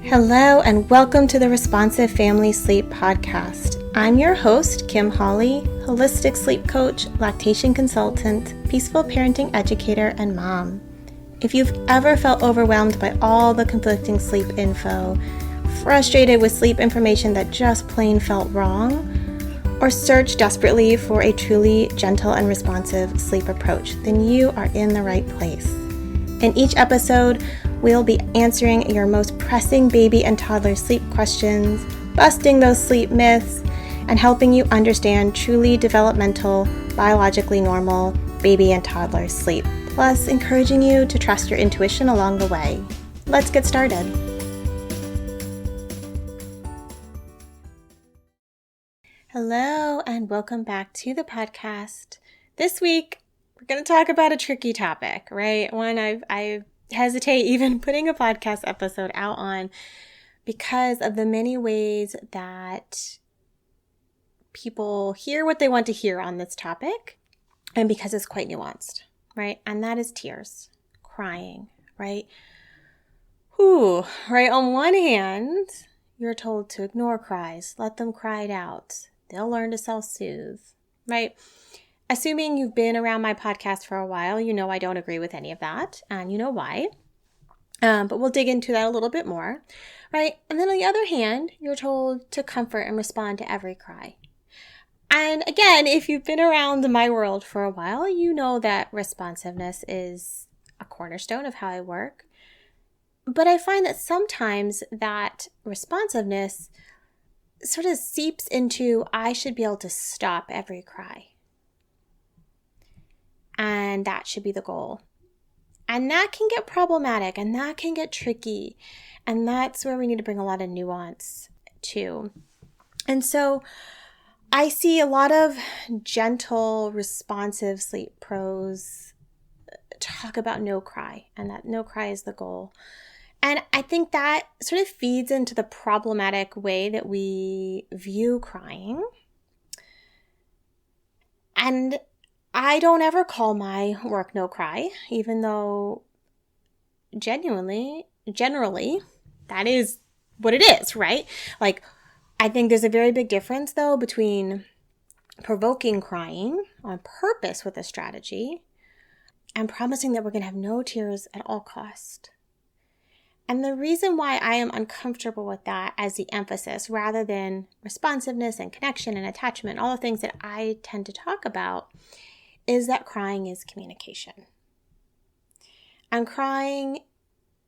Hello and welcome to the Responsive Family Sleep Podcast. I'm your host, Kim Hawley, holistic sleep coach, lactation consultant, peaceful parenting educator, and mom. If you've ever felt overwhelmed by all the conflicting sleep info, frustrated with sleep information that just plain felt wrong, or searched desperately for a truly gentle and responsive sleep approach, then you are in the right place. In each episode, we'll be answering your most pressing baby and toddler sleep questions, busting those sleep myths, and helping you understand truly developmental, biologically normal baby and toddler sleep, plus encouraging you to trust your intuition along the way. Let's get started. Hello, and welcome back to the podcast. This week, we're going to talk about a tricky topic, right? One I hesitate even putting a podcast episode out on because of the many ways that people hear what they want to hear on this topic, and because it's quite nuanced, right? And that is tears, crying, right? Right? On one hand, you're told to ignore cries, let them cry it out. They'll learn to self-soothe, right? Assuming you've been around my podcast for a while, you know I don't agree with any of that, and you know why. But we'll dig into that a little bit more, right? And then on the other hand, you're told to comfort and respond to every cry. And again, if you've been around my world for a while, you know that responsiveness is a cornerstone of how I work. But I find that sometimes that responsiveness sort of seeps into, I should be able to stop every cry. And that should be the goal. And that can get problematic and that can get tricky. And that's where we need to bring a lot of nuance to. And so I see a lot of gentle, responsive sleep pros talk about no cry, and that no cry is the goal. And I think that sort of feeds into the problematic way that we view crying. And I don't ever call my work no cry, even though generally, that is what it is, right? Like, I think there's a very big difference, though, between provoking crying on purpose with a strategy and promising that we're going to have no tears at all cost. And the reason why I am uncomfortable with that as the emphasis, rather than responsiveness and connection and attachment, all the things that I tend to talk about, is that crying is communication. And crying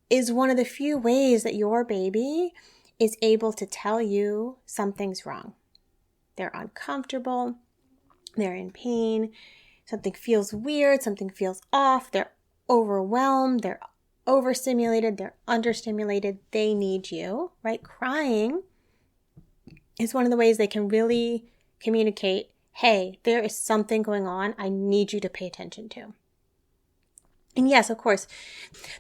is one of the few ways that your baby is able to tell you something's wrong. They're uncomfortable, they're in pain, something feels weird, something feels off, they're overwhelmed, they're overstimulated, they're understimulated, they need you, right? Crying is one of the ways they can really communicate, hey, there is something going on I need you to pay attention to. And yes, of course,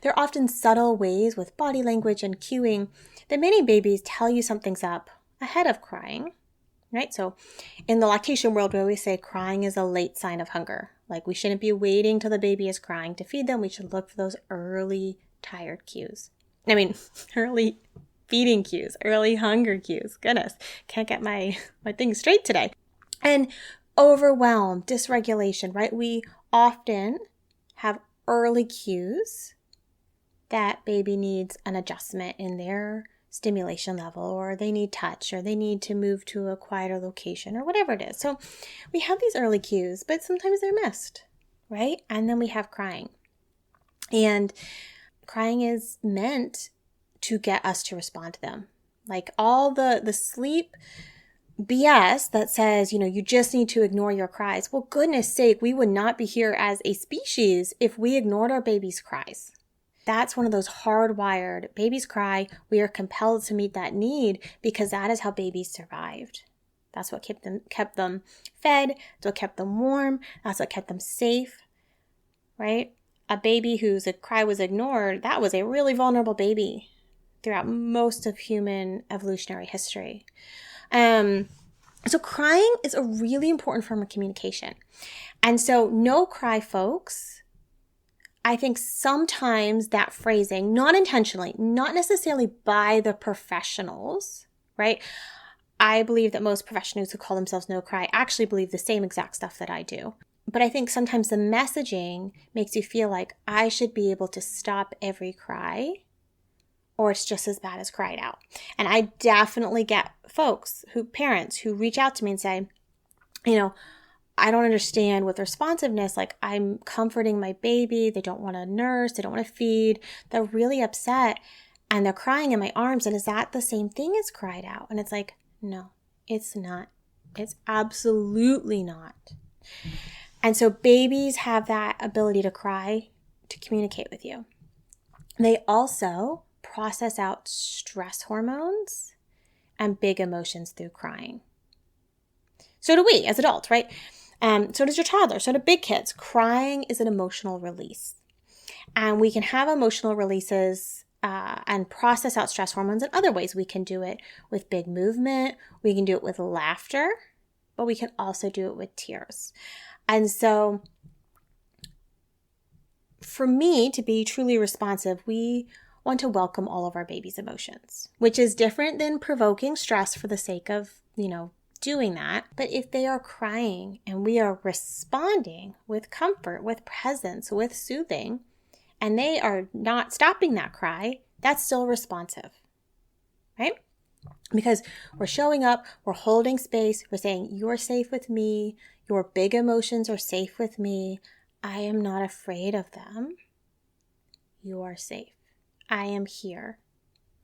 there are often subtle ways with body language and cueing that many babies tell you something's up ahead of crying, right? So in the lactation world, we always say crying is a late sign of hunger. Like, we shouldn't be waiting till the baby is crying to feed them. We should look for those early tired cues. Early feeding cues, early hunger cues. Goodness, can't get my things straight today. And overwhelm, dysregulation, right? We often have early cues that baby needs an adjustment in their stimulation level, or they need touch, or they need to move to a quieter location, or whatever it is. So we have these early cues, but sometimes they're missed, right? And then we have crying. And crying is meant to get us to respond to them. Like, all the sleep BS that says, you just need to ignore your cries. Well, goodness sake, we would not be here as a species if we ignored our babies' cries. That's one of those hardwired, babies cry, we are compelled to meet that need because that is how babies survived. That's what kept them fed, that's what kept them warm, that's what kept them safe, right? A baby whose cry was ignored, that was a really vulnerable baby throughout most of human evolutionary history. So crying is a really important form of communication. And so no cry folks I think sometimes that phrasing, not intentionally, not necessarily by the professionals, right? I believe that most professionals who call themselves no cry actually believe the same exact stuff that I do. But I think sometimes the messaging makes you feel like I should be able to stop every cry, or it's just as bad as cried out. And I definitely get parents who reach out to me and say, I don't understand with responsiveness. Like, I'm comforting my baby. They don't want to nurse. They don't want to feed. They're really upset and they're crying in my arms. And is that the same thing as cried out? And it's like, no, it's not. It's absolutely not. And so babies have that ability to cry to communicate with you. They also process out stress hormones and big emotions through crying. So do we as adults, right? So does your toddler. So do big kids. Crying is an emotional release. And we can have emotional releases and process out stress hormones in other ways. We can do it with big movement. We can do it with laughter, but we can also do it with tears. And so for me to be truly responsive, we want to welcome all of our baby's emotions, which is different than provoking stress for the sake of, doing that. But if they are crying and we are responding with comfort, with presence, with soothing, and they are not stopping that cry, that's still responsive, right? Because we're showing up, we're holding space, we're saying, you're safe with me, your big emotions are safe with me, I am not afraid of them, you are safe, I am here,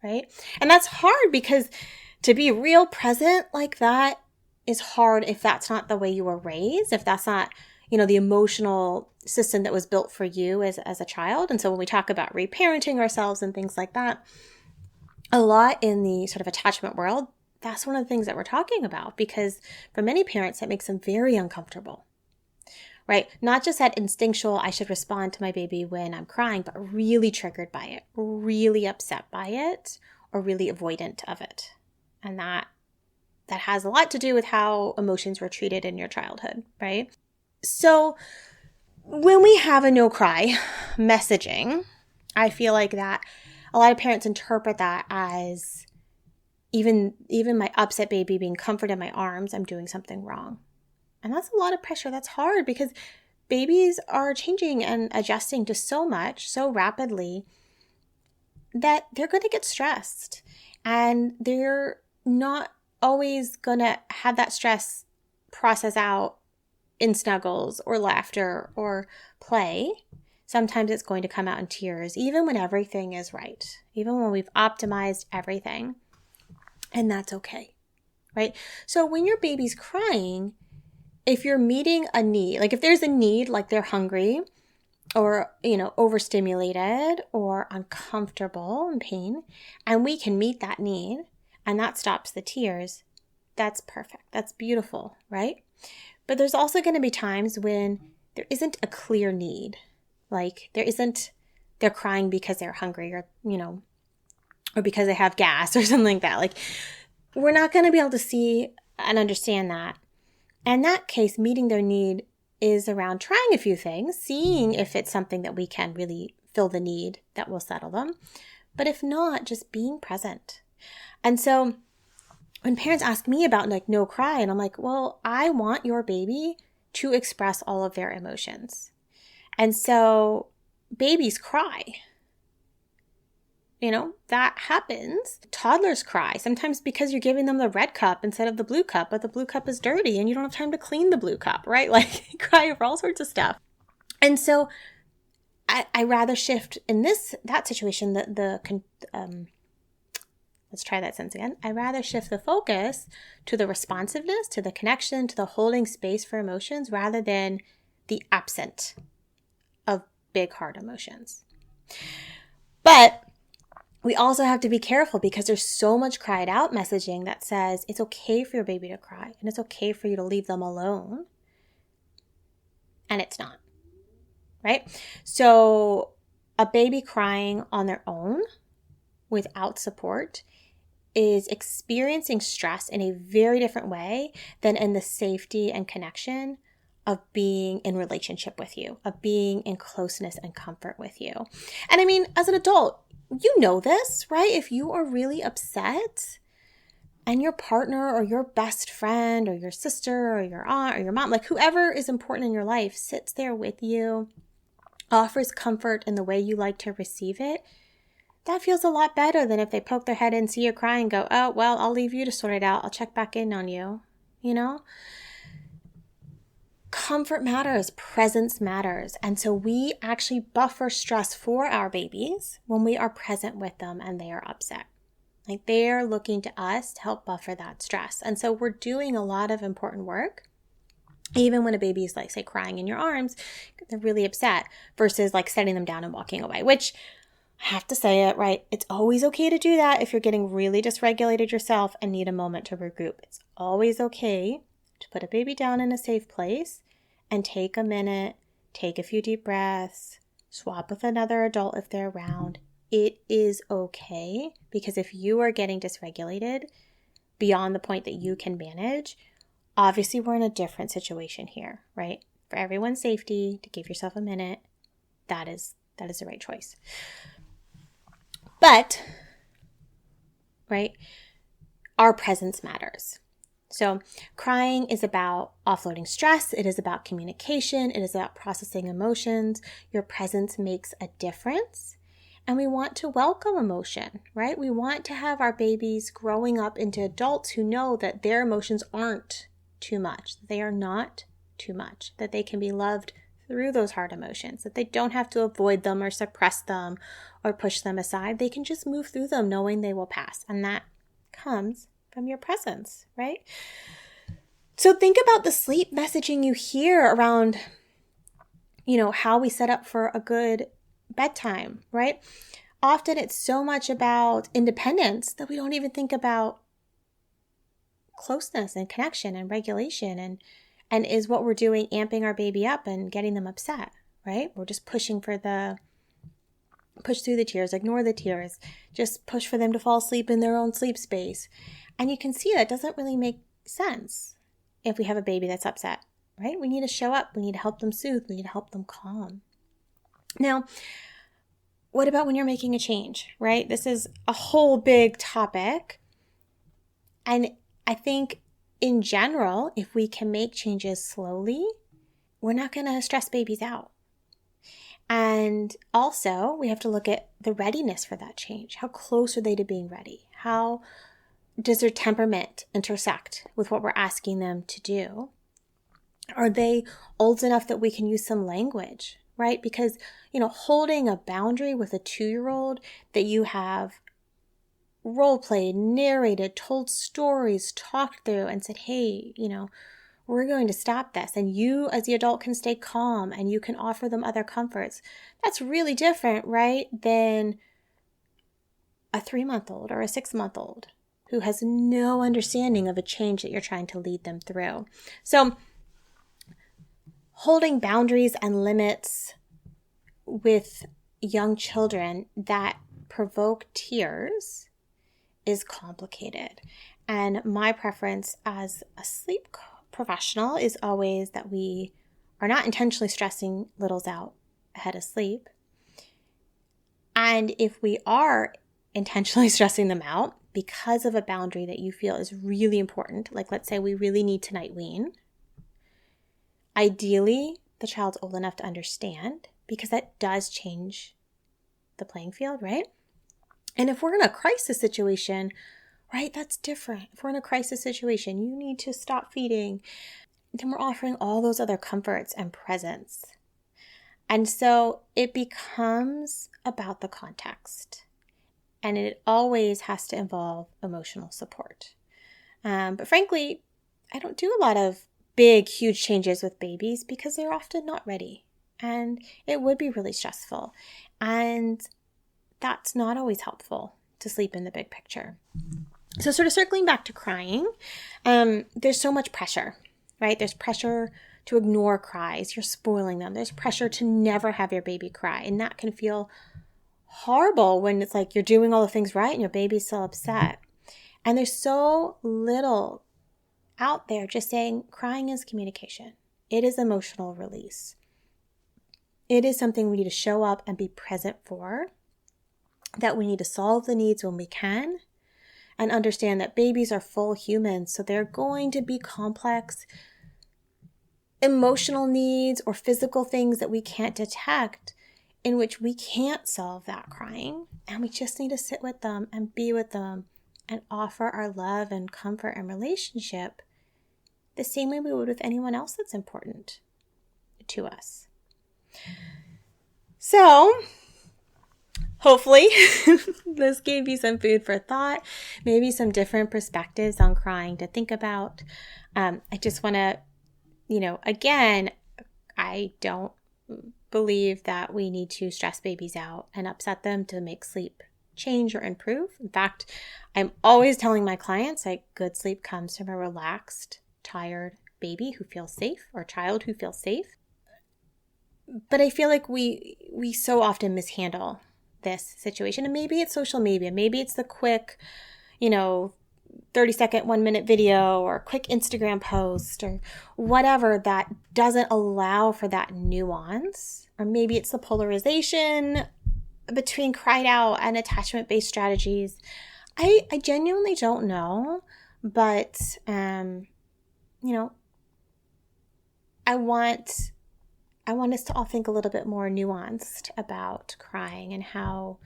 right? And that's hard because to be real present like that is hard if that's not the way you were raised, if that's not, the emotional system that was built for you as a child. And so when we talk about reparenting ourselves and things like that, a lot in the sort of attachment world, that's one of the things that we're talking about, because for many parents, it makes them very uncomfortable, right? Not just that instinctual, I should respond to my baby when I'm crying, but really triggered by it, really upset by it, or really avoidant of it. And that has a lot to do with how emotions were treated in your childhood, right? So when we have a no cry messaging, I feel like that a lot of parents interpret that as even my upset baby being comforted in my arms, I'm doing something wrong. And that's a lot of pressure. That's hard because babies are changing and adjusting to so much, so rapidly, that they're going to get stressed. And they're not always going to have that stress process out in snuggles or laughter or play. Sometimes it's going to come out in tears, even when everything is right, even when we've optimized everything. And that's okay, right? So when your baby's crying, if you're meeting a need, like if there's a need, like they're hungry or, overstimulated or uncomfortable and pain, and we can meet that need and that stops the tears, that's perfect. That's beautiful, right? But there's also going to be times when there isn't a clear need. Like they're crying because they're hungry or, or because they have gas or something like that. Like we're not going to be able to see and understand that. And in that case, meeting their need is around trying a few things, seeing if it's something that we can really fill the need that will settle them. But if not, just being present. And so when parents ask me about like no cry, and I'm like, well, I want your baby to express all of their emotions. And so babies cry. That happens. Toddlers cry, sometimes because you're giving them the red cup instead of the blue cup, but the blue cup is dirty and you don't have time to clean the blue cup, right? Like cry over all sorts of stuff. And so I rather shift in that situation, let's try that sentence again. I rather shift the focus to the responsiveness, to the connection, to the holding space for emotions rather than the absent of big, hard emotions. But we also have to be careful because there's so much cried out messaging that says it's okay for your baby to cry and it's okay for you to leave them alone. And it's not, right? So a baby crying on their own without support is experiencing stress in a very different way than in the safety and connection of being in relationship with you, of being in closeness and comfort with you. And I mean, as an adult, you know this, right? If you are really upset and your partner or your best friend or your sister or your aunt or your mom, like whoever is important in your life, sits there with you, offers comfort in the way you like to receive it, that feels a lot better than if they poke their head in, see you crying, and go, oh, well, I'll leave you to sort it out. I'll check back in on you, you know? Comfort matters, presence matters. And so we actually buffer stress for our babies when we are present with them and they are upset. Like they're looking to us to help buffer that stress. And so we're doing a lot of important work. Even when a baby is like, say, crying in your arms, they're really upset versus like setting them down and walking away, which I have to say it, right? It's always okay to do that if you're getting really dysregulated yourself and need a moment to regroup. It's always okay to put a baby down in a safe place and take a minute, take a few deep breaths, swap with another adult if they're around. It is okay, because if you are getting dysregulated beyond the point that you can manage, obviously we're in a different situation here, right? For everyone's safety, to give yourself a minute, that is the right choice. But, right, our presence matters. So crying is about offloading stress. It is about communication. It is about processing emotions. Your presence makes a difference. And we want to welcome emotion, right? We want to have our babies growing up into adults who know that their emotions aren't too much. They are not too much. That they can be loved through those hard emotions. That they don't have to avoid them or suppress them or push them aside. They can just move through them knowing they will pass. And that comes from your presence, right? So think about the sleep messaging you hear around, how we set up for a good bedtime, right? Often it's so much about independence that we don't even think about closeness and connection and regulation and is what we're doing amping our baby up and getting them upset, right? We're just push through the tears, ignore the tears, just push for them to fall asleep in their own sleep space. And you can see that doesn't really make sense if we have a baby that's upset, right? We need to show up. We need to help them soothe. We need to help them calm. Now, what about when you're making a change, right? This is a whole big topic. And I think in general, if we can make changes slowly, we're not going to stress babies out. And also, we have to look at the readiness for that change. How close are they to being ready? How does their temperament intersect with what we're asking them to do? Are they old enough that we can use some language, right? Because, holding a boundary with a 2-year-old that you have role played, narrated, told stories, talked through and said, hey, we're going to stop this. And you as the adult can stay calm and you can offer them other comforts. That's really different, right? Than a 3-month-old or a 6-month-old who has no understanding of a change that you're trying to lead them through. So holding boundaries and limits with young children that provoke tears is complicated. And my preference as a sleep professional is always that we are not intentionally stressing littles out ahead of sleep. And if we are intentionally stressing them out because of a boundary that you feel is really important, like let's say we really need to night wean, ideally the child's old enough to understand, because that does change the playing field, right? And if we're in a crisis situation, right, that's different. If we're in a crisis situation, you need to stop feeding, then we're offering all those other comforts and presence. And so it becomes about the context. And it always has to involve emotional support. But frankly, I don't do a lot of big, huge changes with babies because they're often not ready. And it would be really stressful. And that's not always helpful to sleep in the big picture. So sort of circling back to crying, there's so much pressure, right? There's pressure to ignore cries. You're spoiling them. There's pressure to never have your baby cry. And that can feel horrible when it's like you're doing all the things right and your baby's still upset. And there's so little out there just saying crying is communication. It is emotional release. It is something we need to show up and be present for, that we need to solve the needs when we can, and understand that babies are full humans, so they're going to be complex emotional needs or physical things that we can't detect, in which we can't solve that crying, and we just need to sit with them and be with them and offer our love and comfort and relationship the same way we would with anyone else that's important to us. So, hopefully, this gave you some food for thought, maybe some different perspectives on crying to think about. I just want to, again, I don't believe that we need to stress babies out and upset them to make sleep change or improve. In fact, I'm always telling my clients, good sleep comes from a relaxed, tired baby who feels safe, or child who feels safe. But I feel like we so often mishandle this situation. And maybe it's social media. Maybe it's the quick, 30-second, 1-minute video or quick Instagram post or whatever that doesn't allow for that nuance. Or maybe it's the polarization between cried out and attachment-based strategies. I genuinely don't know, but, I want us to all think a little bit more nuanced about crying and how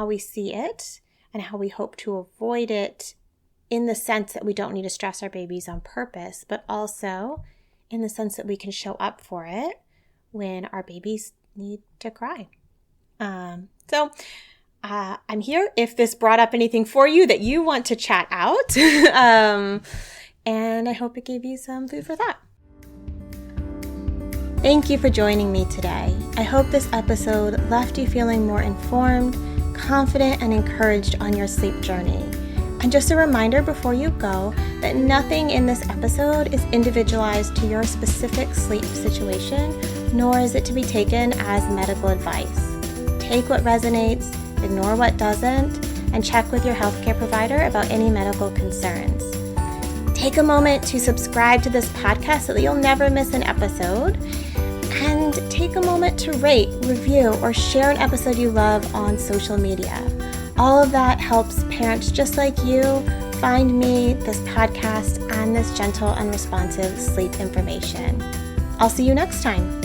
we see it and how we hope to avoid it, in the sense that we don't need to stress our babies on purpose, but also in the sense that we can show up for it when our babies need to cry. So I'm here if this brought up anything for you that you want to chat out. And I hope it gave you some food for thought. Thank you for joining me today. I hope this episode left you feeling more informed, confident, and encouraged on your sleep journey. And just a reminder before you go that nothing in this episode is individualized to your specific sleep situation, nor is it to be taken as medical advice. Take what resonates, ignore what doesn't, and check with your healthcare provider about any medical concerns. Take a moment to subscribe to this podcast so that you'll never miss an episode. And take a moment to rate, review, or share an episode you love on social media. All of that helps parents just like you find me, this podcast, and this gentle and responsive sleep information. I'll see you next time.